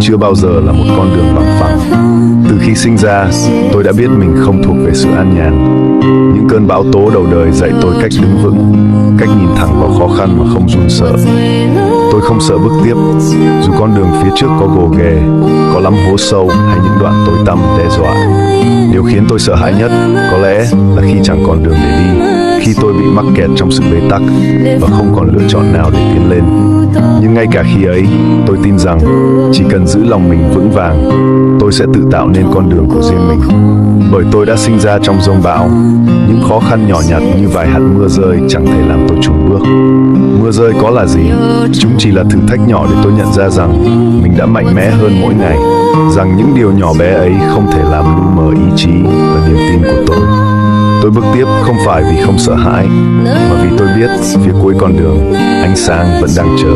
chưa bao giờ là một con đường bằng phẳng. Từ khi sinh ra, tôi đã biết mình không thuộc về sự an nhàn. Những cơn bão tố đầu đời dạy tôi cách đứng vững, cách nhìn thẳng vào khó khăn mà không run sợ. Tôi không sợ bước tiếp, dù con đường phía trước có gồ ghề, có lắm hố sâu hay những đoạn tối tăm đe dọa. Điều khiến tôi sợ hãi nhất có lẽ là khi chẳng còn đường để đi, khi tôi bị mắc kẹt trong sự bế tắc và không còn lựa chọn nào để tiến lên. Nhưng ngay cả khi ấy, tôi tin rằng chỉ cần giữ lòng mình vững vàng, tôi sẽ tự tạo nên con đường của riêng mình. Bởi tôi đã sinh ra trong giông bão, những khó khăn nhỏ nhặt như vài hạt mưa rơi chẳng thể làm tôi chùn bước. Mưa rơi có là gì? Chúng chỉ là thử thách nhỏ để tôi nhận ra rằng mình đã mạnh mẽ hơn mỗi ngày, rằng những điều nhỏ bé ấy không thể làm lu mờ ý chí và niềm tin của tôi. Tôi bước tiếp không phải vì không sợ hãi, mà vì tôi biết phía cuối con đường, ánh sáng vẫn đang chờ.